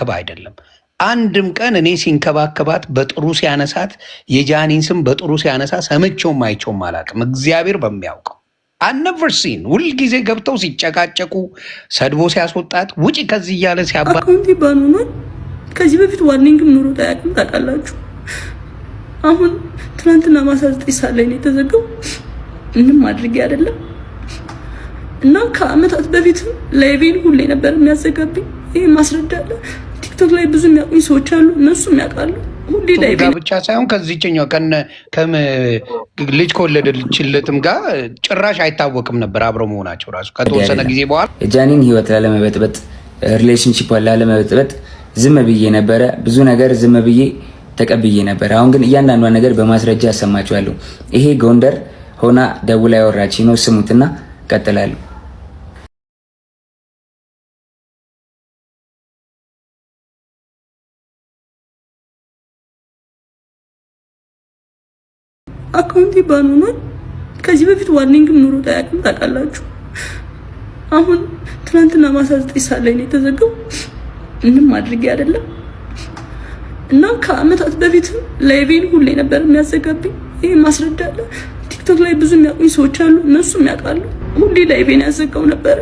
የሚንከባከብ አይደለም። አንድም ቀን እኔ ሲንከባከባት በጥሩ ሲያነሳት የጃኒን ስም በጥሩ ሲያነሳ ሰምቼውም አይቼውም አላውቅም። እግዚአብሔር በሚያውቀው አነቨር ሲን ሁልጊዜ ገብተው ሲጨቃጨቁ ሰድቦ ሲያስወጣት ውጪ ከዚህ እያለ ሲያባ አካውንቲ ባኑኗል። ከዚህ በፊት ዋርኒንግም ኑሮ ታያቅም ታውቃላችሁ። አሁን ትናንትና ማታ 9 ሰዓት ላይ ነው የተዘጋው። ምንም አድርጌ አይደለም እና ከአመታት በፊት ላይቬን ሁሌ ነበር የሚያዘጋብኝ። ይሄ ማስረዳለ ቲክቶክ ላይ ብዙ የሚያውቁኝ ሰዎች አሉ፣ እነሱም ያውቃሉ። ሁሌ ላይቬን ብቻ ሳይሆን ከዚህኛው ልጅ ከወለደችለትም ጋር ጭራሽ አይታወቅም ነበር አብረው መሆናቸው ራሱ ከተወሰነ ጊዜ በኋላ የጃኒን ህይወት ላለመበጥበጥ ሪሌሽንሺፕ ላለመበጥበጥ ዝም ብዬ ነበረ። ብዙ ነገር ዝም ብዬ ተቀብዬ ነበር። አሁን ግን እያንዳንዷ ነገር በማስረጃ አሰማችኋለሁ። ይሄ ጎንደር ሆና ደውላ ያወራች ነው። ስሙትና ቀጥላለሁ። አካውንቲ ባኑኗል። ከዚህ በፊት ዋርኒንግም ኑሮ ታያቅም ታውቃላችሁ። አሁን ትናንትና ማታ 9 ሰዓት ላይ ነው የተዘጋው። ምንም አድርጌ አይደለም እና ከአመታት በፊት ላይቬን ሁሌ ነበር የሚያዘጋብኝ። ይሄ ማስረዳለ ቲክቶክ ላይ ብዙ የሚያውቁኝ ሰዎች አሉ፣ እነሱም ያውቃሉ። ሁሌ ላይቬን ያዘጋው ነበር።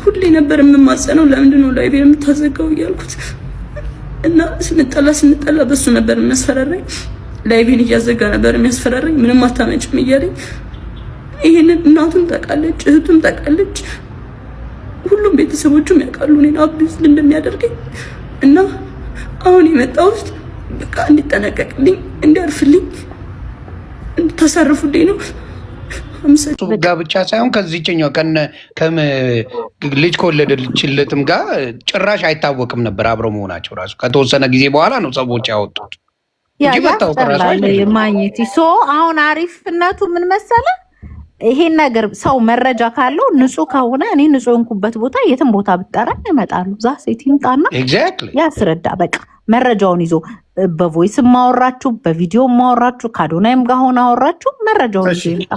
ሁሌ ነበር የምማጸነው፣ ለምንድን ነው ላይቬን የምታዘጋው እያልኩት እና ስንጠላ በሱ ነበር የሚያስፈራራኝ። ላይቬን እያዘጋ ነበር የሚያስፈራራኝ። ምንም አታመጭም እያለኝ ይሄንን እናቱም ታውቃለች፣ እህቱም ታውቃለች፣ ሁሉም ቤተሰቦቹም ያውቃሉ እኔን አቢዩዝ እንደሚያደርገኝ እና አሁን የመጣሁት በቃ እንዲጠነቀቅልኝ፣ እንዲያርፍልኝ፣ እንድታሳርፉልኝ ነው። ጋብቻ ሳይሆን ከዚህኛው ልጅ ከወለደችለትም ጋር ጭራሽ አይታወቅም ነበር አብረው መሆናቸው ራሱ ከተወሰነ ጊዜ በኋላ ነው ሰዎች ያወጡት። ማግኘት አሁን አሪፍነቱ ምን መሰለ፣ ይሄን ነገር ሰው መረጃ ካለው ንጹህ ከሆነ እኔ ንጹህ እንኩበት ቦታ የትም ቦታ ብጠራኝ ይመጣሉ። ዛ ሴት ይምጣና ያስረዳ። በቃ መረጃውን ይዞ በቮይስ ማወራችሁ በቪዲዮ ማወራችሁ ከአዶናይም ጋር ሆነ አወራችሁ መረጃውን ይዞ ይምጣ።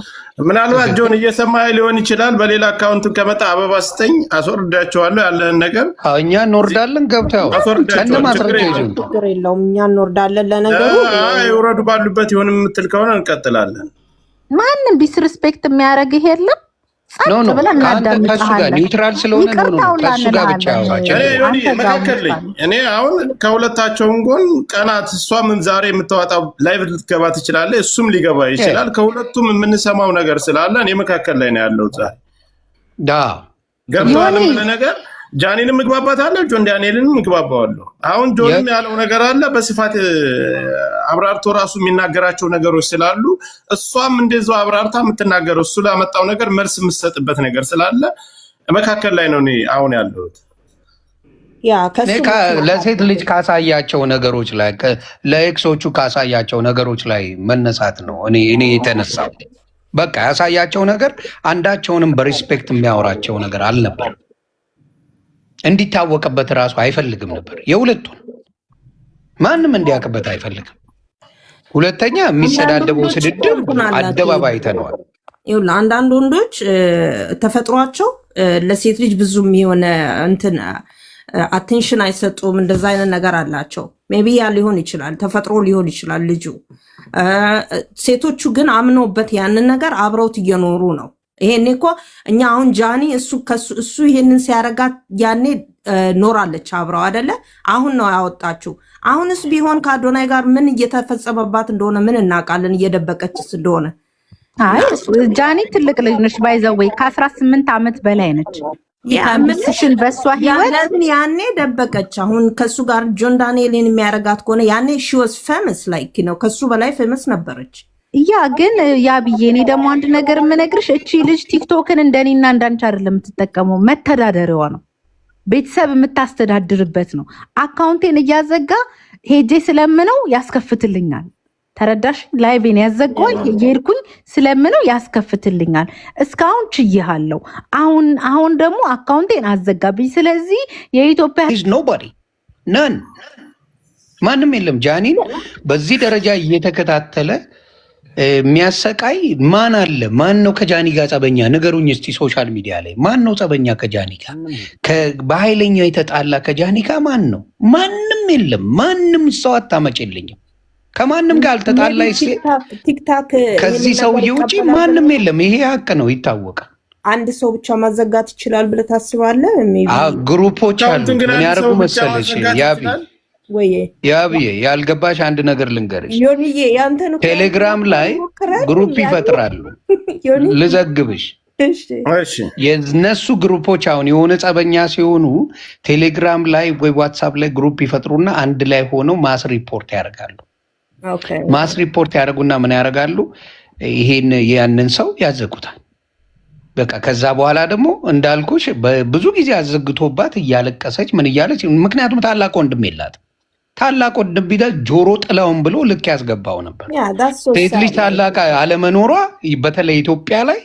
ምናልባት ጆን እየሰማ ሊሆን ይችላል። በሌላ አካውንት ከመጣ አበባ ስጠኝ አስወርዳቸዋለሁ ያለን ነገር እኛ እንወርዳለን። ገብተው ችግር የለውም እኛ እንወርዳለን። ለነገሩ ይውረዱ ባሉበት ይሁን የምትል ከሆነ እንቀጥላለን። ማንም ዲስሪስፔክት የሚያደርግ የለም። ከሱ ጋር ኒውትራል ስለሆነ ከሱ ጋር ብቻ እኔ አሁን ከሁለታቸውም ጎን ቀናት እሷም ዛሬ የምታወጣው ላይቭ ልትገባ ትችላለች፣ እሱም ሊገባ ይችላል። ከሁለቱም የምንሰማው ነገር ስላለ እኔ መካከል ላይ ነው ያለው። ዛሬ ገብተዋልም ነገር ጃኒንም ምግባባታለሁ፣ ጆን ዳንኤልንም ምግባባዋለሁ። አሁን ጆንም ያለው ነገር አለ በስፋት አብራርቶ ራሱ የሚናገራቸው ነገሮች ስላሉ እሷም እንደዛው አብራርታ የምትናገረው እሱ ላመጣው ነገር መልስ የምትሰጥበት ነገር ስላለ መካከል ላይ ነው እኔ አሁን ያለሁት። ለሴት ልጅ ካሳያቸው ነገሮች ላይ ለኤክሶቹ ካሳያቸው ነገሮች ላይ መነሳት ነው እኔ የተነሳው። በቃ ያሳያቸው ነገር አንዳቸውንም በሪስፔክት የሚያወራቸው ነገር አልነበረም። እንዲታወቅበት ራሱ አይፈልግም ነበር። የሁለቱን ማንም እንዲያውቅበት አይፈልግም። ሁለተኛ የሚሰዳደበው ስድድብ አደባባይ አይተነዋል። ይኸውልህ አንዳንድ ወንዶች ተፈጥሯቸው ለሴት ልጅ ብዙም የሆነ እንትን አቴንሽን አይሰጡም። እንደዛ አይነት ነገር አላቸው። ሜቢ ያ ሊሆን ይችላል፣ ተፈጥሮ ሊሆን ይችላል ልጁ። ሴቶቹ ግን አምነውበት ያንን ነገር አብረውት እየኖሩ ነው። ይሄኔ እኮ እኛ አሁን ጃኒ እሱ ይሄንን ሲያረጋት ያኔ ኖራለች አብረው አይደለ? አሁን ነው ያወጣችው። አሁንስ ቢሆን ከአዶናይ ጋር ምን እየተፈጸመባት እንደሆነ ምን እናውቃለን? እየደበቀችስ እንደሆነ። አይ ጃኒ ትልቅ ልጅ ነች፣ ባይዘወይ ከ18 ዓመት በላይ ነች። ያምስሽን በሷ ህይወት ያኔ ደበቀች። አሁን ከሱ ጋር ጆን ዳንኤልን የሚያረጋት ከሆነ ያኔ ሺ ዋዝ ፌመስ ላይክ ነው፣ ከሱ በላይ ፌመስ ነበረች። ያ ግን ያ ብዬ እኔ ደግሞ አንድ ነገር የምነግርሽ እቺ ልጅ ቲክቶክን እንደኔና እንዳንቺ አይደለም የምትጠቀመው፣ መተዳደሪያዋ ነው፣ ቤተሰብ የምታስተዳድርበት ነው። አካውንቴን እያዘጋ ሄጄ ስለምነው ያስከፍትልኛል። ተረዳሽ? ላይቬን ያዘጋኝ እየሄድኩኝ ስለምነው ያስከፍትልኛል። እስካሁን ችዬሃለሁ። አሁን ደግሞ አካውንቴን አዘጋብኝ። ስለዚህ የኢትዮጵያ ኖባዲ ማንም የለም ጃኒን በዚህ ደረጃ እየተከታተለ የሚያሰቃይ ማን አለ? ማን ነው ከጃኒ ጋር ጸበኛ? ንገሩኝ እስቲ። ሶሻል ሚዲያ ላይ ማን ነው ጸበኛ ከጃኒ ጋር? በኃይለኛው የተጣላ ከጃኒ ጋር ማን ነው? ማንም የለም። ማንም ሰው አታመጭልኝም። ከማንም ጋር አልተጣላ ቲክታክ ከዚህ ሰውዬ ውጭ ማንም የለም። ይሄ ሀቅ ነው፣ ይታወቃል። አንድ ሰው ብቻ ማዘጋት ይችላል ብለህ ታስባለህ? ግሩፖች አሉ። ምን ያደርጉ መሰለሽ ያብዬ ያልገባሽ አንድ ነገር ልንገርሽ። ቴሌግራም ላይ ግሩፕ ይፈጥራሉ። ልዘግብሽ፣ የነሱ ግሩፖች አሁን የሆነ ጸበኛ ሲሆኑ ቴሌግራም ላይ ወይ ዋትሳፕ ላይ ግሩፕ ይፈጥሩና አንድ ላይ ሆነው ማስ ሪፖርት ያደርጋሉ። ማስ ሪፖርት ያደርጉና ምን ያደርጋሉ? ይሄን ያንን ሰው ያዘጉታል። በቃ ከዛ በኋላ ደግሞ እንዳልኩሽ ብዙ ጊዜ አዘግቶባት እያለቀሰች ምን እያለች፣ ምክንያቱም ታላቅ ወንድም የላትም። ታላቅ ወንድም ቢደል ጆሮ ጥላውን ብሎ ልክ ያስገባው ነበር። ሴት ልጅ ታላቅ አለመኖሯ በተለይ ኢትዮጵያ ላይ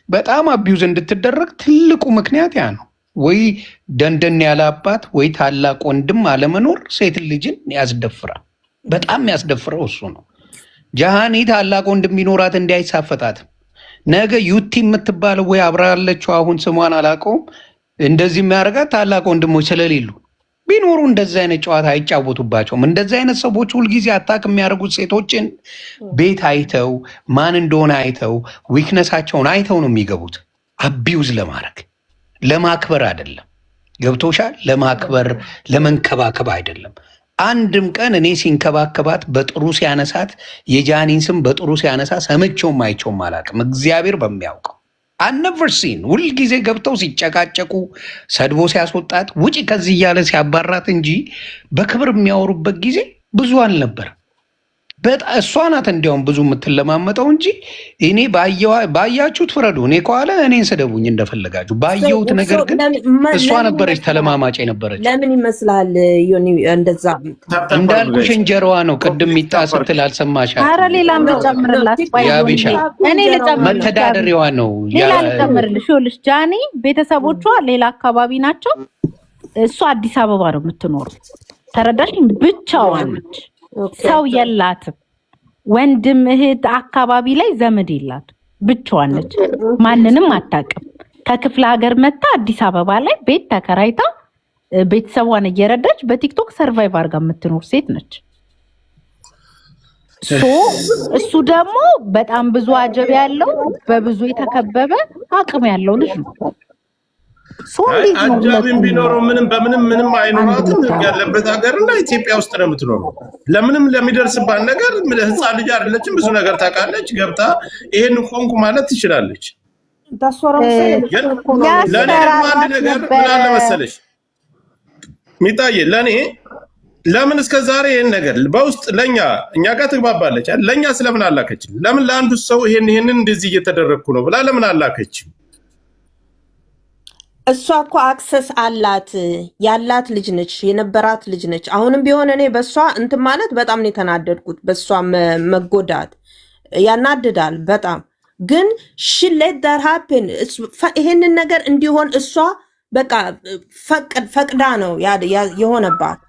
በጣም አቢዩዝ እንድትደረግ ትልቁ ምክንያት ያ ነው። ወይ ደንደን ያለ አባት ወይ ታላቅ ወንድም አለመኖር ሴት ልጅን ያስደፍራል። በጣም ያስደፍረው እሱ ነው። ጃሃኒ ታላቅ ወንድም ቢኖራት እንዲያይሳፈጣትም ነገ ዩቲ የምትባለው ወይ አብራ ያለችው አሁን ስሟን አላውቀውም፣ እንደዚህ የሚያደርጋት ታላቅ ወንድሞች ስለሌሉ ቢኖሩ እንደዚህ አይነት ጨዋታ አይጫወቱባቸውም። እንደዚህ አይነት ሰዎች ሁልጊዜ አታክ የሚያደርጉት ሴቶችን ቤት አይተው ማን እንደሆነ አይተው ዊክነሳቸውን አይተው ነው የሚገቡት። አቢውዝ ለማድረግ ለማክበር አይደለም። ገብቶሻል? ለማክበር ለመንከባከብ አይደለም። አንድም ቀን እኔ ሲንከባከባት በጥሩ ሲያነሳት የጃኒን ስም በጥሩ ሲያነሳ ሰምቼውም አይቼውም አላውቅም። እግዚአብሔር በሚያውቀው አነቨርሲን ሁልጊዜ ገብተው ሲጨቃጨቁ ሰድቦ ሲያስወጣት ውጪ ከዚህ እያለ ሲያባራት እንጂ በክብር የሚያወሩበት ጊዜ ብዙ አልነበረም። በጣም እሷ ናት እንዲያውም ብዙ የምትለማመጠው እንጂ እኔ ባያችሁት ፍረዱ። እኔ ከኋላ እኔን ስደቡኝ እንደፈለጋችሁ። ባየሁት ነገር ግን እሷ ነበረች ተለማማጭ የነበረች። ለምን ይመስላል እንደዛ? እንዳልኩሽ እንጀራዋ ነው። ቅድም ሚጣ ስትል አልሰማሽ? ኧረ ሌላም ልጨምርላት። ያቢሻ መተዳደሪያዋ ነው። ሌላ ልጨምርልሽ። ይኸውልሽ ጃኒ ቤተሰቦቿ ሌላ አካባቢ ናቸው። እሷ አዲስ አበባ ነው የምትኖረው። ተረዳሽኝ? ብቻዋን ነች። ሰው የላትም። ወንድም እህት አካባቢ ላይ ዘመድ የላትም። ብቻዋን ነች። ማንንም አታውቅም። ከክፍለ ሀገር መታ አዲስ አበባ ላይ ቤት ተከራይታ ቤተሰቧን እየረዳች በቲክቶክ ሰርቫይቭ አድርጋ የምትኖር ሴት ነች። እሱ ደግሞ በጣም ብዙ አጀብ ያለው በብዙ የተከበበ አቅም ያለው ልጅ ነው። አጃቢም ቢኖረው ምንም በምንም አይኖራትም። ያለበት ሀገር እና ኢትዮጵያ ውስጥ ነው የምትኖረው። ለምንም ለሚደርስባት ነገር ህፃን ልጅ አይደለችም። ብዙ ነገር ታውቃለች። ገብታ ይሄን ሆንኩ ማለት ትችላለች። ለእኔ አንድ ነገር ምን አለ መሰለሽ ሚጣዬ፣ ለእኔ ለምን እስከ ዛሬ ይሄን ነገር በውስጥ እኛ ጋር ትግባባለች። ለእኛ ስለምን አላከችም? ለምን ለአንዱ ሰው ይሄንን እንደዚህ እየተደረግኩ ነው ብላ ለምን አላከችም? እሷ እኮ አክሰስ አላት፣ ያላት ልጅ ነች፣ የነበራት ልጅ ነች። አሁንም ቢሆን እኔ በእሷ እንትን ማለት በጣም ነው የተናደድኩት። በእሷ መጎዳት ያናድዳል በጣም ግን ሽሌት ዳር ሀፕን ይሄንን ነገር እንዲሆን እሷ በቃ ፈቅዳ ነው የሆነባት።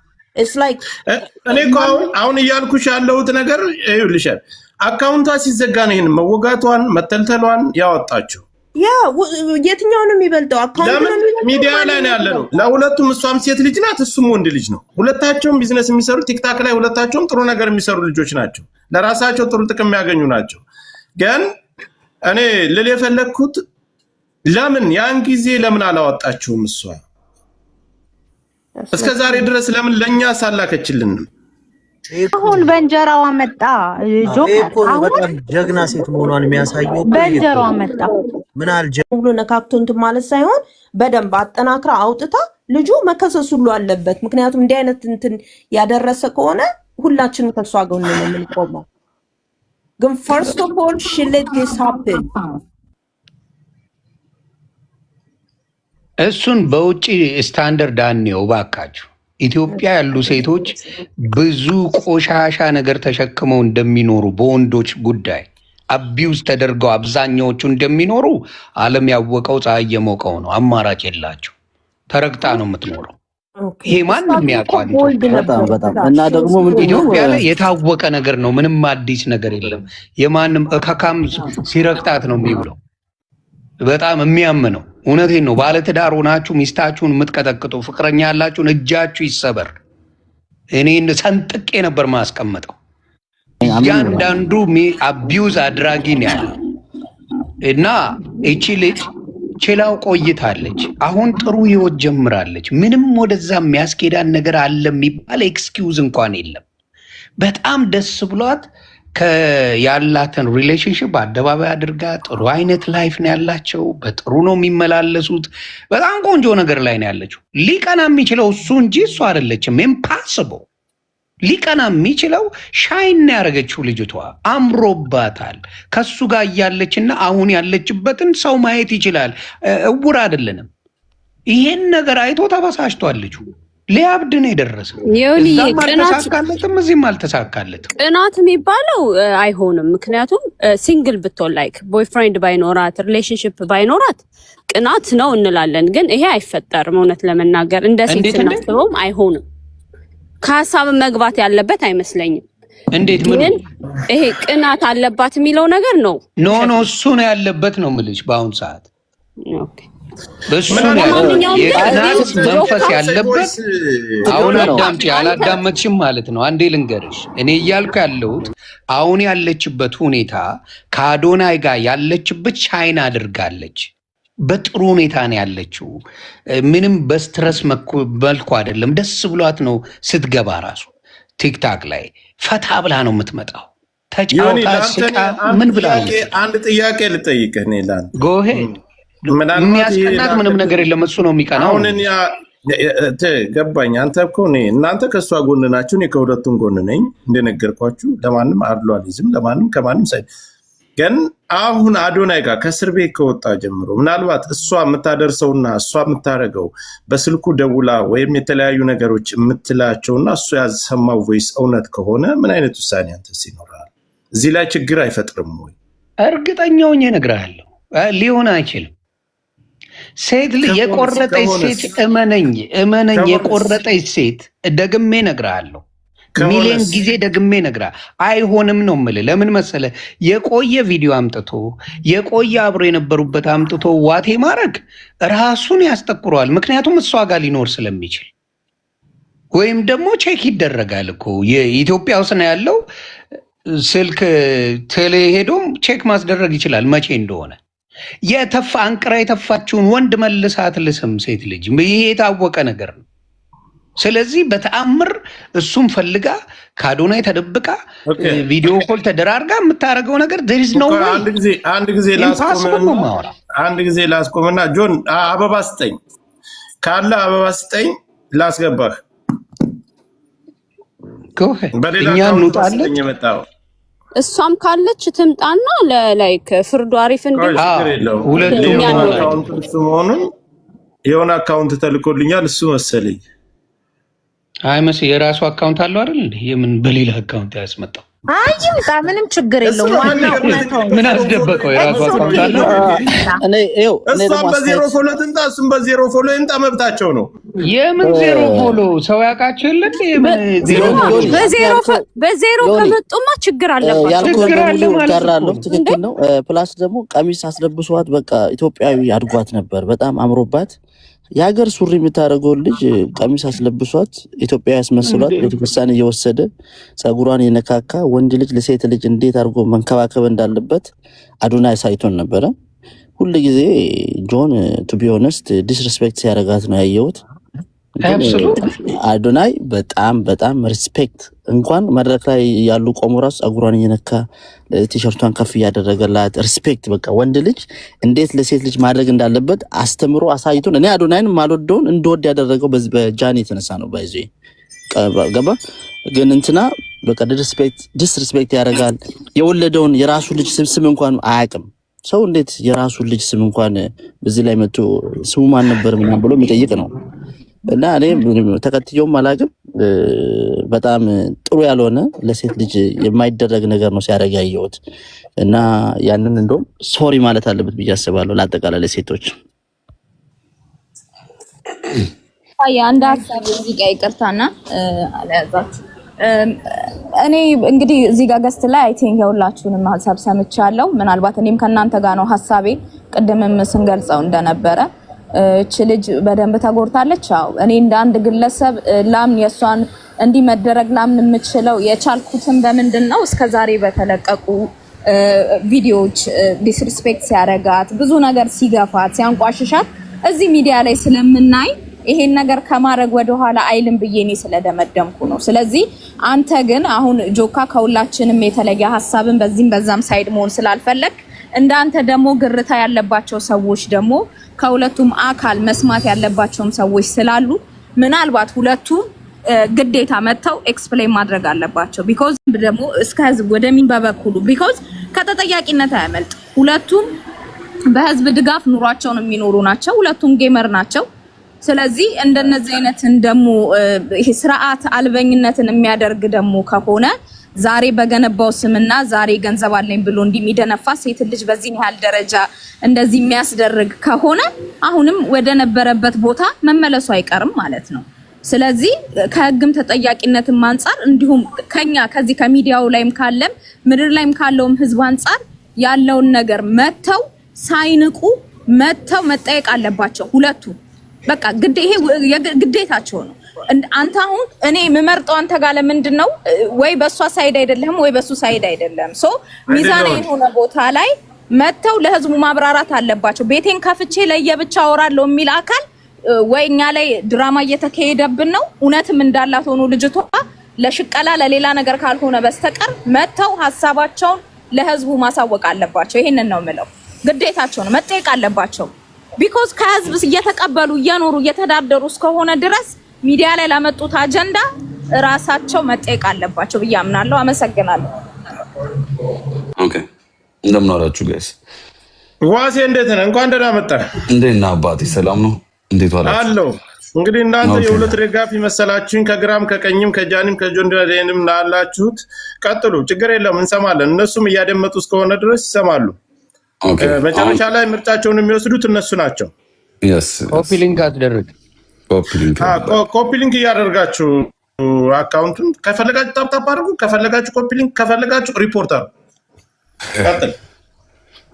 እኔ እኮ አሁን እያልኩሽ ያለሁት ነገር ይኸውልሻል፣ አካውንቷ ሲዘጋ ነው ይሄን መወጋቷን መተልተሏን ያወጣችው። የትኛውንም የሚበልጠው ሚዲያ ላይ ነው ያለ ነው። ለሁለቱም እሷም ሴት ልጅ ናት፣ እሱም ወንድ ልጅ ነው። ሁለታቸውም ቢዝነስ የሚሰሩ ቲክታክ ላይ ሁለታቸውም ጥሩ ነገር የሚሰሩ ልጆች ናቸው። ለራሳቸው ጥሩ ጥቅም የሚያገኙ ናቸው። ግን እኔ ልል የፈለግኩት ለምን ያን ጊዜ ለምን አላወጣችሁም? እሷ እስከ ዛሬ ድረስ ለምን ለእኛ ሳላከችልንም? አሁን በእንጀራዋ መጣ። በጣም ጀግና ሴት መሆኗን የሚያሳየው በእንጀራዋ መጣ። ምን አልጀ ሁሉ ነካክቶ እንትን ማለት ሳይሆን በደንብ አጠናክራ አውጥታ ልጁ መከሰስ ሁሉ አለበት። ምክንያቱም እንዲህ አይነት እንትን ያደረሰ ከሆነ ሁላችንም ከሷ ጎን ነው የምንቆመው። ግን ፈርስት ኦፍ ኦል ሺ ሌት ዲስ ሃፕን። እሱን በውጭ ስታንዳርድ አንየው ባካችሁ። ኢትዮጵያ ያሉ ሴቶች ብዙ ቆሻሻ ነገር ተሸክመው እንደሚኖሩ በወንዶች ጉዳይ አቢውዝ ተደርገው አብዛኛዎቹ እንደሚኖሩ ዓለም ያወቀው ፀሐይ የሞቀው ነው። አማራጭ የላቸው። ተረግጣ ነው የምትኖረው። ይሄ ማንም ያውቃል። በጣም እና ደግሞ ምንድነው ኢትዮጵያ ላይ የታወቀ ነገር ነው። ምንም አዲስ ነገር የለም። የማንም እካካም ሲረግጣት ነው የሚውለው። በጣም የሚያምነው እውነቴን ነው። ባለትዳር ሆናችሁ ሚስታችሁን የምትቀጠቅጡ ፍቅረኛ ያላችሁን እጃችሁ ይሰበር። እኔ ሰንጥቄ ነበር ማስቀመጠው። እያንዳንዱ አቢዩዝ አድራጊ ነው ያለው እና እቺ ልጅ ችላው ቆይታለች። አሁን ጥሩ ህይወት ጀምራለች። ምንም ወደዛ የሚያስኬዳን ነገር አለ የሚባል ኤክስኪውዝ እንኳን የለም። በጣም ደስ ብሏት ያላትን ሪሌሽንሽፕ በአደባባይ አድርጋ ጥሩ አይነት ላይፍ ነው ያላቸው። በጥሩ ነው የሚመላለሱት። በጣም ቆንጆ ነገር ላይ ነው ያለችው። ሊቀና የሚችለው እሱ እንጂ እሱ አይደለችም። ኢምፓስብል። ሊቀና የሚችለው ሻይን ያደረገችው ልጅቷ አምሮባታል። ከሱ ጋር እያለችና አሁን ያለችበትን ሰው ማየት ይችላል። እውር አይደለንም። ይሄን ነገር አይቶ ተበሳጭቷል ልጁ። ሊያብድ ነው የደረሰው። እዛም አልተሳካለትም፣ እዚህም አልተሳካለትም። ቅናት የሚባለው አይሆንም። ምክንያቱም ሲንግል ብትሆን ላይክ ቦይፍሬንድ ባይኖራት ሪሌሽንሽፕ ባይኖራት ቅናት ነው እንላለን። ግን ይሄ አይፈጠርም። እውነት ለመናገር እንደ ሴት ስናስበውም አይሆንም። ከሀሳብ መግባት ያለበት አይመስለኝም። እንዴት ግን ይሄ ቅናት አለባት የሚለው ነገር ነው። ኖ እሱ ነው ያለበት ነው የምልሽ በአሁኑ ሰዓት። ኦኬ በሱ የቅናት መንፈስ ያለበት። አሁን አዳምጪ፣ ያላዳመጥሽም ማለት ነው። አንዴ ልንገርሽ፣ እኔ እያልኩ ያለሁት አሁን ያለችበት ሁኔታ ከአዶናይ ጋር ያለችበት ሻይን አድርጋለች። በጥሩ ሁኔታ ነው ያለችው። ምንም በስትረስ መልኩ አይደለም። ደስ ብሏት ነው ስትገባ ራሱ ቲክታክ ላይ ፈታ ብላ ነው የምትመጣው። ተጫውታ ስቃ ምን ብላ ነው። አንድ ጥያቄ ልጠይቅህ ኔላን ጎሄ የሚያስቀናት ምንም ነገር የለም። እሱ ነው የሚቀናው። አሁን ገባኝ። አንተ እኮ እናንተ ከእሷ ጎን ናችሁ፣ እኔ ከሁለቱም ጎን ነኝ። እንደነገርኳችሁ ለማንም አድሏሊዝም ለማንም ከማንም ሳይ ግን አሁን አዶናይ ጋር ከእስር ቤት ከወጣ ጀምሮ ምናልባት እሷ የምታደርሰውና እሷ የምታደርገው በስልኩ ደውላ ወይም የተለያዩ ነገሮች የምትላቸውና እሱ ያሰማው ቮይስ እውነት ከሆነ ምን አይነት ውሳኔ አንተስ ይኖራል? እዚህ ላይ ችግር አይፈጥርም ወይ? እርግጠኛው እነግርሃለሁ ሊሆን አይችልም። ሴት የቆረጠች ሴት እመነኝ የቆረጠች ሴት ደግሜ እነግርሃለሁ፣ ሚሊዮን ጊዜ ደግሜ እነግርሃለሁ አይሆንም ነው የምልህ። ለምን መሰለህ? የቆየ ቪዲዮ አምጥቶ የቆየ አብሮ የነበሩበት አምጥቶ ዋቴ ማድረግ ራሱን ያስጠቁረዋል። ምክንያቱም እሷ ጋር ሊኖር ስለሚችል ወይም ደግሞ ቼክ ይደረጋል እኮ የኢትዮጵያ ውስጥ ነው ያለው ስልክ ቴሌ ሄዶም ቼክ ማስደረግ ይችላል መቼ እንደሆነ። አንቅራ የተፋችውን ወንድ መልሳት ልስም ሴት ልጅ፣ ይሄ የታወቀ ነገር ነው። ስለዚህ በተአምር እሱም ፈልጋ ከአዶናይ ተደብቃ ቪዲዮ ኮል ተደራርጋ የምታደርገው ነገር ደሪዝ ነው። አንድ ጊዜ ላስቆምና ጆን አበባ ስጠኝ ካለ አበባ ስጠኝ ላስገባህ። እኛ እንውጣለን። እሷም ካለች ትምጣና ለላይክ ፍርዱ አሪፍ መሆኑን የሆነ አካውንት ተልኮልኛል እሱ መሰለኝ። አይ መሰለኝ የራሱ አካውንት አለው አይደል እንዴ? የምን በሌላ አካውንት ያስመጣው? ይምጣ፣ ምንም ችግር የለውም። ምን አስደበቀው? የራሱ አካውንት አለው። እሷም በዜሮ ፎሎ ትምጣ፣ እሱም በዜሮ ፎሎ ይምጣ፣ መብታቸው ነው። የምን ዜሮ ፎሎ? ሰው ያውቃቸው የለ በዜሮ ከመጡማ ችግር አለባቸው። ትክክል ነው። ፕላስ ደግሞ ቀሚስ አስለብሷት በቃ ኢትዮጵያዊ አድጓት ነበር፣ በጣም አምሮባት። የሀገር ሱሪ የምታደርገውን ልጅ ቀሚስ አስለብሷት ኢትዮጵያዊ ያስመስሏት፣ ቤተክርስቲያን እየወሰደ ጸጉሯን የነካካ ወንድ ልጅ ለሴት ልጅ እንዴት አድርጎ መንከባከብ እንዳለበት አዶናይ ሳይቶን ነበረ። ሁሉ ጊዜ ጆን ቱ ቢ ኦነስት ዲስሪስፔክት ሲያደርጋት ነው ያየሁት። አዶናይ በጣም በጣም ሪስፔክት እንኳን መድረክ ላይ ያሉ ቆሞ ራሱ ጸጉሯን እየነካ ቲሸርቷን ከፍ እያደረገላት ሪስፔክት። በቃ ወንድ ልጅ እንዴት ለሴት ልጅ ማድረግ እንዳለበት አስተምሮ አሳይቶን። እኔ አዶናይን ማልወደውን እንደወድ ያደረገው በጃኒ የተነሳ ነው። ባይዞ ገባ ግን እንትና በቃ ዲስሪስፔክት ያደርጋል። የወለደውን የራሱ ልጅ ስም እንኳን አያውቅም። ሰው እንዴት የራሱ ልጅ ስም እንኳን በዚህ ላይ መጥቶ ስሙ ማን ነበር ምናምን ብሎ የሚጠይቅ ነው። እና እኔ ተከትየውም አላውቅም። በጣም ጥሩ ያልሆነ ለሴት ልጅ የማይደረግ ነገር ነው ሲያደርግ ያየሁት። እና ያንን እንደውም ሶሪ ማለት አለበት ብዬ አስባለሁ ለአጠቃላይ ለሴቶች። አንድ ሀሳብ እዚህ ጋር ይቅርታና አለያዛችሁ። እኔ እንግዲህ እዚህ ጋር ገስት ላይ አይ ቲንክ የሁላችሁንም ሀሳብ ሰምቻለሁ። ምናልባት እኔም ከእናንተ ጋር ነው ሀሳቤ ቅድምም ስንገልጸው እንደነበረ እቺ ልጅ በደንብ ተጎድታለች። አዎ እኔ እንደ አንድ ግለሰብ ላምን የሷን እንዲህ መደረግ ላምን የምችለው የቻልኩትን በምንድን ነው እስከዛሬ በተለቀቁ ቪዲዮዎች ዲስሪስፔክት ሲያረጋት ብዙ ነገር ሲገፋት ሲያንቋሽሻት እዚህ ሚዲያ ላይ ስለምናይ ይሄን ነገር ከማድረግ ወደኋላ አይልም ብዬ እኔ ስለደመደምኩ ነው። ስለዚህ አንተ ግን አሁን ጆካ ከሁላችንም የተለየ ሀሳብን በዚህም በዛም ሳይድ መሆን ስላልፈለግ እንዳንተ ደግሞ ግርታ ያለባቸው ሰዎች ደግሞ ከሁለቱም አካል መስማት ያለባቸውም ሰዎች ስላሉ ምናልባት ሁለቱም ግዴታ መተው ኤክስፕሌን ማድረግ አለባቸው። ቢኮዝ ደግሞ እስከ ህዝብ ወደሚን በበኩሉ ቢኮዝ ከተጠያቂነት አያመልጥ። ሁለቱም በህዝብ ድጋፍ ኑሯቸውን የሚኖሩ ናቸው። ሁለቱም ጌመር ናቸው። ስለዚህ እንደነዚህ አይነትን ደግሞ ይሄ ስርዓት አልበኝነትን የሚያደርግ ደግሞ ከሆነ ዛሬ በገነባው ስምና ዛሬ ገንዘብ አለኝ ብሎ እንደሚደነፋ ሴት ልጅ በዚህ ያህል ደረጃ እንደዚህ የሚያስደርግ ከሆነ አሁንም ወደ ነበረበት ቦታ መመለሱ አይቀርም ማለት ነው። ስለዚህ ከህግም ተጠያቂነትም አንፃር እንዲሁም ከኛ ከዚህ ከሚዲያው ላይም ካለም ምድር ላይም ካለውም ህዝብ አንፃር ያለውን ነገር መተው ሳይንቁ መተው መጠየቅ አለባቸው ሁለቱ። በቃ ይሄ ግዴታቸው ነው። አንተ አሁን እኔ የምመርጠው አንተ ጋር ለምንድን ነው ወይ በሷ ሳይድ አይደለም ወይ በሱ ሳይድ አይደለም። ሶ ሚዛን የሆነ ቦታ ላይ መተው ለህዝቡ ማብራራት አለባቸው። ቤቴን ከፍቼ ለየብቻ አወራለሁ የሚል አካል ወይ እኛ ላይ ድራማ እየተካሄደብን ነው እውነትም እንዳላት ሆኖ ልጅቷ ለሽቀላ ለሌላ ነገር ካልሆነ በስተቀር መተው ሐሳባቸውን ለህዝቡ ማሳወቅ አለባቸው። ይሄንን ነው የምለው። ግዴታቸው ነው፣ መጠየቅ አለባቸው። ቢኮዝ ከህዝብ እየተቀበሉ እየኖሩ እየተዳደሩ እስከሆነ ድረስ ሚዲያ ላይ ላመጡት አጀንዳ ራሳቸው መጠየቅ አለባቸው ብዬ አምናለሁ። አመሰግናለሁ። ኦኬ እንደምን ዋላችሁ ጋይስ? ዋሴ እንዴት ነህ? እንኳን ደህና መጣህ። እንዴት ነህ አባቴ? ሰላም ነው? እንዴት ዋላችሁ? አለው እንግዲህ እናንተ የሁለት ደጋፊ መሰላችሁኝ። ከግራም ከቀኝም ከጃኒም ከጆንዳንም ላላችሁት ቀጥሉ፣ ችግር የለም እንሰማለን። እነሱም እያደመጡ እስከሆነ ድረስ ይሰማሉ። መጨረሻ ላይ ምርጫቸውን የሚወስዱት እነሱ ናቸው። ኮፒ ሊንክ አትደረግ። ኮፒ ሊንክ እያደረጋችሁ አካውንቱን ከፈለጋችሁ ታፕታፕ አድርጉ፣ ከፈለጋችሁ ኮፒ ሊንክ፣ ከፈለጋችሁ ሪፖርት አድርጉ። ቀጥል።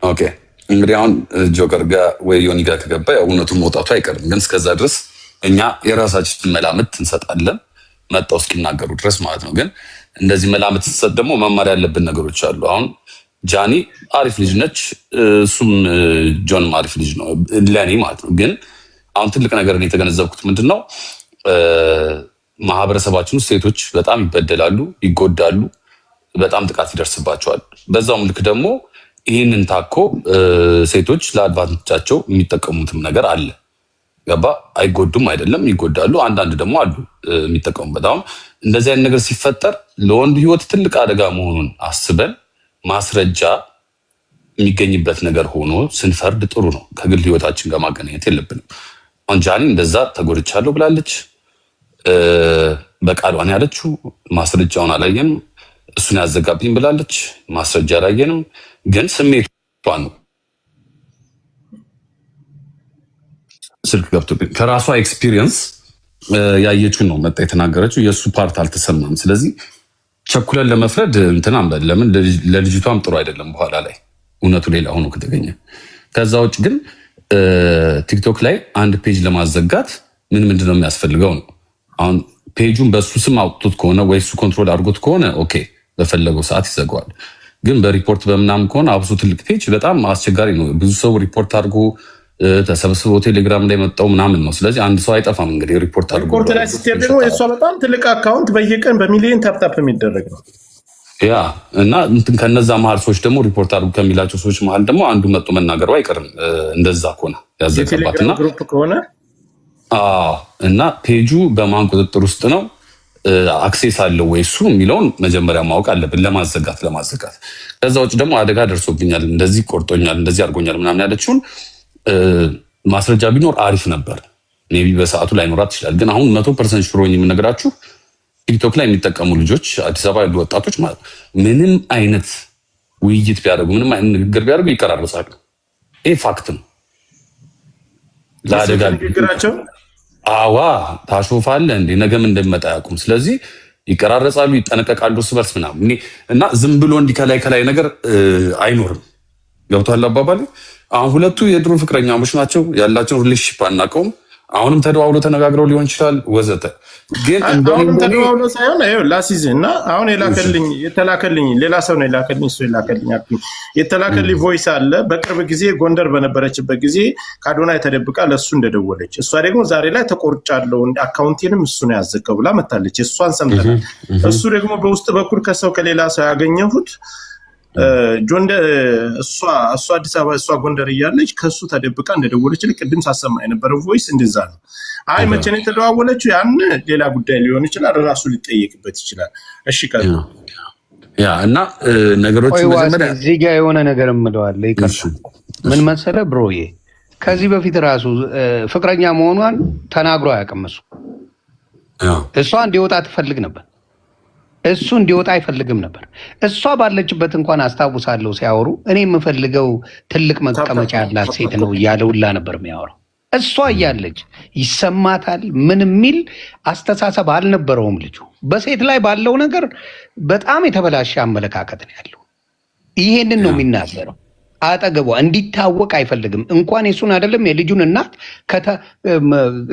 ኦኬ እንግዲህ አሁን ጆከር ጋር ወይ ዮኒ ጋር ከገባ ያው እውነቱን መውጣቱ አይቀርም። ግን እስከዛ ድረስ እኛ የራሳችን መላምት እንሰጣለን መጣው እስኪናገሩ ድረስ ማለት ነው። ግን እንደዚህ መላምት እንሰጥ ደግሞ መማር ያለብን ነገሮች አሉ። አሁን ጃኒ አሪፍ ልጅ ነች፣ እሱም ጆንም አሪፍ ልጅ ነው ለኔ ማለት ነው። ግን አሁን ትልቅ ነገር ነው የተገነዘብኩት ምንድነው ማህበረሰባችን ውስጥ ሴቶች በጣም ይበደላሉ፣ ይጎዳሉ፣ በጣም ጥቃት ይደርስባቸዋል። በዛውም ልክ ደግሞ ይህንን ታኮ ሴቶች ለአድቫንቴጃቸው የሚጠቀሙትም ነገር አለ። ገባ? አይጎዱም አይደለም፣ ይጎዳሉ። አንዳንድ ደግሞ አሉ የሚጠቀሙበት። አሁን እንደዚህ አይነት ነገር ሲፈጠር ለወንዱ ህይወት ትልቅ አደጋ መሆኑን አስበን ማስረጃ የሚገኝበት ነገር ሆኖ ስንፈርድ ጥሩ ነው። ከግል ህይወታችን ጋር ማገናኘት የለብንም። አሁን ጃኒ እንደዛ ተጎድቻለሁ ብላለች፣ በቃሏን ያለችው ማስረጃውን አላየንም። እሱን ያዘጋብኝ ብላለች፣ ማስረጃ አላየንም። ግን ስሜቷ ነው ስልክ ገብቶብኝ ከራሷ ኤክስፒሪየንስ ያየችውን ነው መጣ የተናገረችው። የእሱ ፓርት አልተሰማም። ስለዚህ ቸኩለን ለመፍረድ እንትን አንበል። ለምን ለልጅቷም ጥሩ አይደለም በኋላ ላይ እውነቱ ሌላ ሆኖ ከተገኘ። ከዛ ውጭ ግን ቲክቶክ ላይ አንድ ፔጅ ለማዘጋት ምንድን ነው የሚያስፈልገው ነው። አሁን ፔጁን በሱ ስም አውጥቶት ከሆነ ወይ እሱ ኮንትሮል አድርጎት ከሆነ ኦኬ በፈለገው ሰዓት ይዘጋዋል። ግን በሪፖርት በምናምን ከሆነ አብሶ ትልቅ ፔጅ በጣም አስቸጋሪ ነው። ብዙ ሰው ሪፖርት አድርጎ ተሰብስቦ ቴሌግራም ላይ መጣው ምናምን ነው። ስለዚህ አንድ ሰው አይጠፋም እንግዲህ ሪፖርት አድርጎ። ሪፖርት ላይ ስትሄድ ደግሞ የእሷ በጣም ትልቅ አካውንት በየቀን በሚሊዮን ታፕታፕ የሚደረግ ነው። ያ እና ከነዛ መሀል ሰዎች ደግሞ ሪፖርት አድርጎ ከሚላቸው ሰዎች መሀል ደግሞ አንዱ መጥቶ መናገሩ አይቀርም። እንደዛ ከሆነ ያዘጋባትና ግሩፕ ከሆነ እና ፔጁ በማን ቁጥጥር ውስጥ ነው አክሴስ አለው ወይ እሱ የሚለውን መጀመሪያ ማወቅ አለብን ለማዘጋት። ከዛ ውጭ ደግሞ አደጋ ደርሶብኛል፣ እንደዚህ ቆርጦኛል፣ እንደዚህ አድርጎኛል ምናምን ያለችውን ማስረጃ ቢኖር አሪፍ ነበር። ሜይ ቢ በሰዓቱ ላይኖራት ይችላል። ግን አሁን 100% ሽሮኝ የምነግራችሁ ቲክቶክ ላይ የሚጠቀሙ ልጆች አዲስ አበባ ያሉ ወጣቶች ማለት ምንም አይነት ውይይት ቢያደርጉ ምንም አይነት ንግግር ቢያደርጉ ይቀራረሳሉ። ይህ ፋክት ነው። ለአደጋ አዋ ታሾፋለህ እንዴ? ነገም እንደሚመጣ ያውቁም። ስለዚህ ይቀራረጻሉ፣ ይጠነቀቃሉ እርስ በርስ ምናምን እና ዝም ብሎ እንዲህ ከላይ ነገር አይኖርም። ገብቶሃል አባባሌ? አሁን ሁለቱ የድሮ ፍቅረኛሞች ናቸው። ያላቸውን ሪሌሽንሺፕ አናውቀውም። አሁንም ተደዋውሎ ተነጋግረው ሊሆን ይችላል ወዘተ። ግን አሁንም ተደዋውሎ ሳይሆን ይኸው ላሲዝ እና አሁን የተላከልኝ ሌላ ሰው ነው የላከልኝ። እሱ የተላከልኝ ቮይስ አለ። በቅርብ ጊዜ ጎንደር በነበረችበት ጊዜ ከአዶናይ ተደብቃ ለእሱ እንደደወለች፣ እሷ ደግሞ ዛሬ ላይ ተቆርጫለሁ አካውንቴንም እሱ ነው ያዘጋው ብላ መታለች። እሷን ሰምተናል። እሱ ደግሞ በውስጥ በኩል ከሰው ከሌላ ሰው ያገኘሁት እሷ አዲስ አበባ እሷ ጎንደር እያለች ከሱ ተደብቃ እንደደወለች ቅድም ሳሰማ የነበረው ቮይስ እንደዛ ነው። አይ መቼ ነው የተደዋወለችው? ያን ሌላ ጉዳይ ሊሆን ይችላል፣ ራሱ ሊጠየቅበት ይችላል። እሺ ያ እና ነገሮች መጀመሪያ እዚህ ጋር የሆነ ነገር እምለዋለሁ። ይቅርታ ምን መሰለህ ብሮዬ፣ ከዚህ በፊት ራሱ ፍቅረኛ መሆኗን ተናግሮ አያውቅም። እሷ እንዲወጣ ትፈልግ ነበር፣ እሱ እንዲወጣ አይፈልግም ነበር። እሷ ባለችበት እንኳን አስታውሳለሁ ሲያወሩ እኔ የምፈልገው ትልቅ መቀመጫ ያላት ሴት ነው እያለ ሁላ ነበር የሚያወራው። እሷ እያለች ይሰማታል ምን የሚል አስተሳሰብ አልነበረውም ልጁ። በሴት ላይ ባለው ነገር በጣም የተበላሸ አመለካከት ነው ያለው። ይሄንን ነው የሚናገረው። አጠገቧ እንዲታወቅ አይፈልግም። እንኳን የሱን አይደለም የልጁን እናት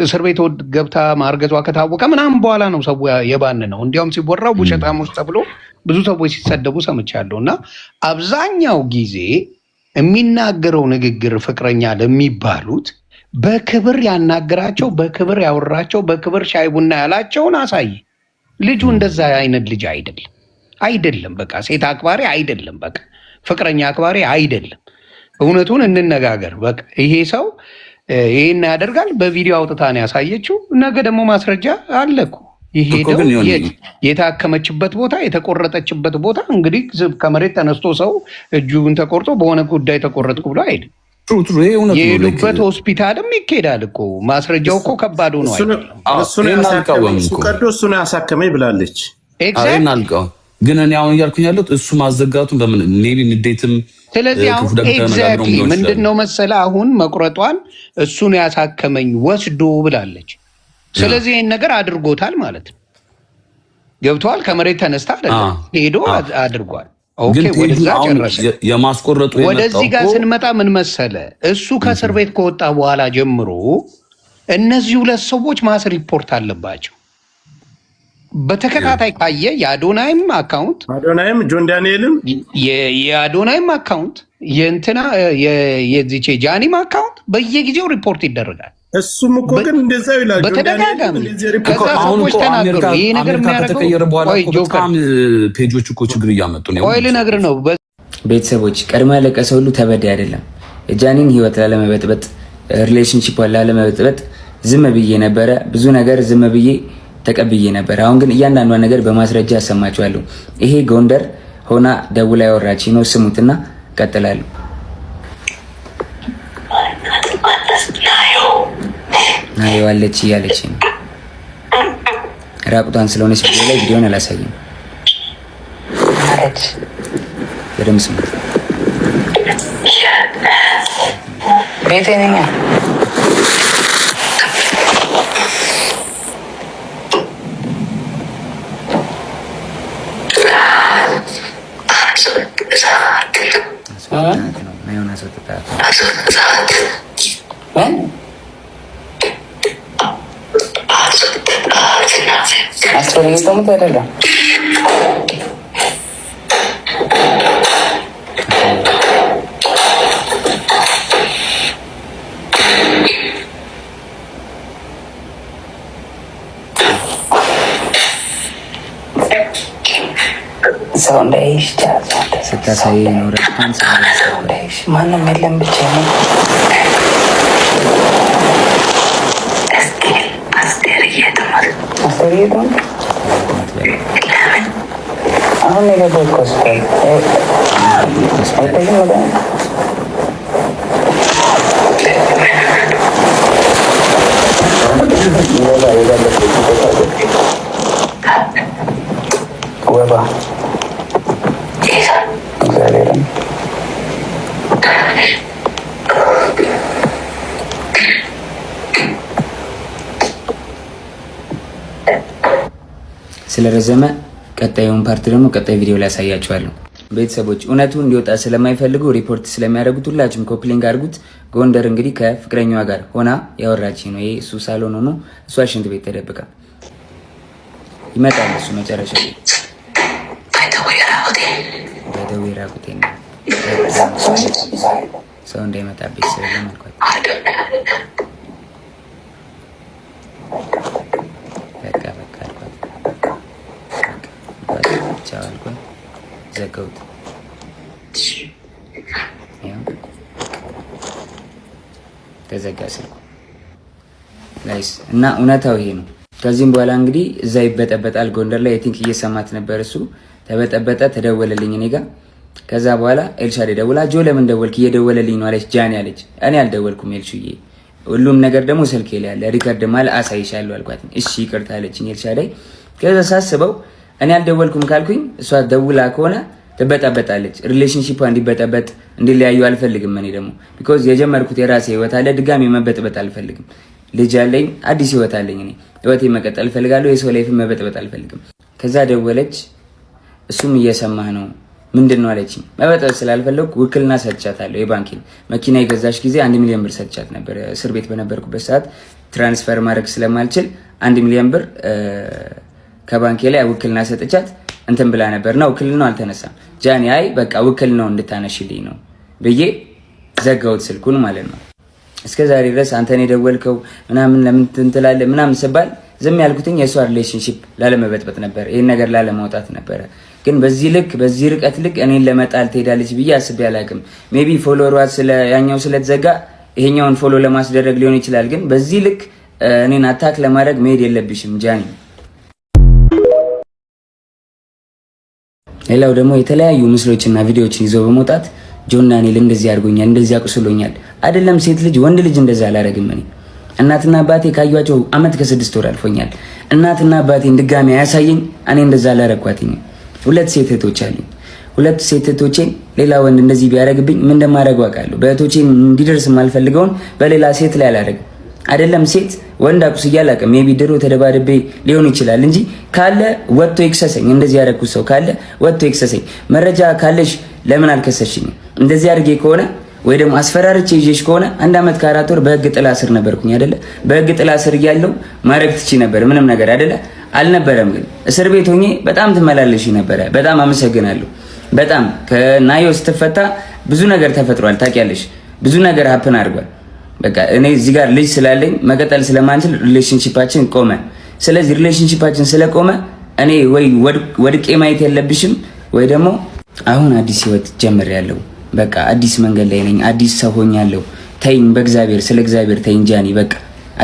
እስር ቤት ገብታ ማርገዟ ከታወቀ ምናምን በኋላ ነው ሰው የባን ነው። እንዲያውም ሲወራው ውሸታሞች ተብሎ ብዙ ሰዎች ሲሰደቡ ሰምቻለሁ። እና አብዛኛው ጊዜ የሚናገረው ንግግር ፍቅረኛ ለሚባሉት በክብር ያናገራቸው፣ በክብር ያወራቸው፣ በክብር ሻይ ቡና ያላቸውን አሳይ። ልጁ እንደዛ አይነት ልጅ አይደለም። በቃ ሴት አክባሪ አይደለም። በቃ ፍቅረኛ አክባሪ አይደለም። እውነቱን እንነጋገር። በቃ ይሄ ሰው ይሄን ያደርጋል። በቪዲዮ አውጥታ ነው ያሳየችው። ነገ ደግሞ ማስረጃ አለ እኮ። ይሄደው የታከመችበት ቦታ፣ የተቆረጠችበት ቦታ እንግዲህ ከመሬት ተነስቶ ሰው እጁን ተቆርጦ በሆነ ጉዳይ ተቆረጥኩ ብሎ አይደል። የሄዱበት ሆስፒታልም ይኬዳል እኮ። ማስረጃው እኮ ከባድ ነው። እሱ ነው ያሳከመኝ ብላለች። ግን እኔ አሁን እያልኩኝ ያለሁት እሱ ማዘጋቱን በምን ሜቢ ንዴትም። ስለዚህ አሁን ኤግዛክትሊ ምንድን ነው መሰለህ አሁን መቁረጧን እሱ ነው ያሳከመኝ ወስዶ ብላለች። ስለዚህ ይህን ነገር አድርጎታል ማለት ነው። ገብተዋል። ከመሬት ተነስታ አይደለም ሄዶ አድርጓል። ኦኬ፣ ወደዛ ጨረሰ። የማስቆረጡ ወደዚህ ጋር ስንመጣ ምን መሰለህ እሱ ከእስር ቤት ከወጣ በኋላ ጀምሮ እነዚህ ሁለት ሰዎች ማስ ሪፖርት አለባቸው። በተከታታይ ካየ የአዶናይም አካውንት ጆን ዳንኤልም የአዶናይም አካውንት የእንትና የዚቼ ጃኒም አካውንት በየጊዜው ሪፖርት ይደረጋል። እሱም እኮ ግን እንደዛው ይላል በተደጋጋሚ። ከዛ ሰዎች ተናገሩ። ይሄ ነገር ከተቀየረ በኋላ በጣም ፔጆች እኮ ችግር እያመጡ ነው። ቆይ ልነግርህ ነው። ቤተሰቦች ቀድሞ ያለቀሰ ሁሉ ተበዳይ አይደለም። የጃኒን ህይወት ላለመበጥበጥ፣ ሪሌሽንሺፕ ላለመበጥበጥ ዝም ብዬ ነበረ። ብዙ ነገር ዝም ብዬ ተቀብዬ ነበር። አሁን ግን እያንዳንዷን ነገር በማስረጃ አሰማችኋለሁ። ይሄ ጎንደር ሆና ደውላ ያወራች ነው። ስሙትና ቀጥላለሁ። ናየዋለች እያለች ነው። ራቁቷን ስለሆነች ቪዲዮ ላይ ቪዲዮን አላሳይም። በደምብ ስሙ። ቤተኛ ሰው እንዳይሽ ስታሳይ ኖረን ማንም የለም ብቻ ነው። አሁን የገባሁት ሆስፒታል ወባ ስለረዘመ ቀጣዩን ፓርት ደግሞ ቀጣይ ቪዲዮ ላይ ያሳያችኋለሁ። ቤተሰቦች እውነቱ እንዲወጣ ስለማይፈልጉ ሪፖርት ስለሚያደርጉት ሁላችሁም ኮፕሊንግ አድርጉት። ጎንደር እንግዲህ ከፍቅረኛዋ ጋር ሆና ያወራች ነው። ይሄ እሱ ሳሎን ሆኖ እሷ ሽንት ቤት ተደብቃ ይመጣል። እሱ መጨረሻ ላይ በደዌራ ቁቴን ሰው እንዳይመጣብኝ ስለለመድኳት በቃ አልኳት። ቻው አልኳት። ዘጋሁት። ተዘጋ ስልኩ ጋይስ። እና እውነታው ይሄ ነው። ከዚህም በኋላ እንግዲህ እዛ ይበጠበጣል። ጎንደር ላይ ቲንክ እየሰማት ነበር እሱ። ተበጠበጠ፣ ተደወለልኝ እኔ ጋር። ከዛ በኋላ ኤልሻዴ ደውላ ጆ ለምን ደወልክ? እየደወለልኝ ነው አለች። ጃኒ አለች። እኔ አልደወልኩም ኤልሹዬ፣ ሁሉም ነገር ደግሞ ስልኬ ላይ ያለ ሪከርድ ማለ አሳይሻለሁ አልኳት። እሺ ይቅርታ አለችኝ ኤልሻዴ። ከዛ ሳስበው እኔ አልደወልኩም ካልኩኝ እሷ ደውላ ከሆነ ትበጠበጣለች። ሪሌሽንሺፕ እንዲበጠበጥ እንዲለያዩ አልፈልግም። እኔ ደግሞ ቢኮዝ የጀመርኩት የራሴ ህይወት አለ፣ ድጋሚ መበጥበጥ አልፈልግም። ልጅ አለኝ፣ አዲስ ህይወት አለኝ። እኔ ህይወቴ መቀጠል እፈልጋለሁ። የሰው ላይፍ መበጥበጥ አልፈልግም። ከዛ ደወለች። እሱም እየሰማህ ነው ምንድን ነው አለችኝ። መበጥበጥ ስላልፈለኩ ውክልና ሰጥቻታለሁ። የባንኪን መኪና የገዛሽ ጊዜ 1 ሚሊዮን ብር ሰጥቻት ነበር። እስር ቤት በነበርኩበት ሰዓት ትራንስፈር ማድረግ ስለማልችል 1 ሚሊዮን ብር ከባንኬ ላይ ውክልና ሰጥቻት እንትን ብላ ነበርና ውክልናው አልተነሳም። ጃኒ አይ በቃ ውክልናው እንድታነሽልኝ ነው ብዬ ዘጋሁት ስልኩን ማለት ነው። እስከዛሬ ድረስ አንተን የደወልከው ምናምን ለምን ትንትላለህ ምናምን ስባል ዝም ያልኩትኝ የእሷ ሪሌሽንሺፕ ላለመበጥበጥ ነበር፣ ይሄን ነገር ላለማውጣት ነበረ። ግን በዚህ ልክ በዚህ ርቀት ልክ እኔን ለመጣል ትሄዳለች ብዬ አስቤ አላውቅም። ሜቢ ፎሎወሯ ያኛው ስለተዘጋ ይሄኛውን ፎሎ ለማስደረግ ሊሆን ይችላል። ግን በዚህ ልክ እኔን አታክ ለማድረግ መሄድ የለብሽም ጃኒ። ሌላው ደግሞ የተለያዩ ምስሎችና ቪዲዮዎችን ይዘው በመውጣት ጆን ዳንኤል እንደዚህ አድርጎኛል፣ እንደዚህ አቁስሎኛል። አይደለም ሴት ልጅ ወንድ ልጅ እንደዛ አላረግም። እኔ እናትና አባቴ ካዩአቸው ዓመት ከ6 ወር አልፎኛል። እናትና አባቴን ድጋሚ አያሳየኝ። እኔ እንደዛ አላረኳትኝ። 2 ሴት እህቶች አሉኝ። 2 ሴት እህቶቼን ሌላ ወንድ እንደዚህ ቢያረግብኝ ምን እንደማደርገው አውቃለሁ። በእህቶቼን እንዲደርስ የማልፈልገውን በሌላ ሴት ላይ አላረግም። አይደለም ሴት ወንድ አቁስዬ አላውቅም። ሜቢ ድሮ ተደባድቤ ሊሆን ይችላል እንጂ ካለ ወጥቶ ይክሰሰኝ። እንደዚህ ያደረኩት ሰው ካለ ወጥቶ ይክሰሰኝ። መረጃ ካለሽ ለምን አልከሰሽኝ? እንደዚህ አድርጌ ከሆነ ወይ ደግሞ አስፈራርቼ ይዤሽ ከሆነ 1 ዓመት ከ4 ወር በህግ ጥላ ስር ነበርኩኝ አይደለ? በህግ ጥላ ስር እያለሁ ማድረግ ትቺ ነበር ምንም ነገር አይደለ? አልነበረም። ግን እስር ቤት ሆኜ በጣም ትመላለሽ ነበረ። በጣም አመሰግናለሁ። በጣም ከናዮ ስትፈታ ብዙ ነገር ተፈጥሯል። ታውቂያለሽ፣ ብዙ ነገር ሀፕን አድርጓል። በቃ እኔ እዚህ ጋር ልጅ ስላለኝ መቀጠል ስለማንችል ሪሌሽንሺፓችን ቆመ። ስለዚህ ሪሌሽንሺፓችን ስለቆመ እኔ ወይ ወድቄ ማየት የለብሽም ወይ ደግሞ አሁን አዲስ ህይወት ጀምሬያለሁ። በቃ አዲስ መንገድ ላይ ነኝ። አዲስ ሰው ሆኛለሁ። ተይኝ፣ በእግዚአብሔር ስለ እግዚአብሔር ተይኝ ጃኒ። በቃ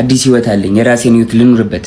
አዲስ ህይወት አለኝ። የራሴን ህይወት ልኑርበት።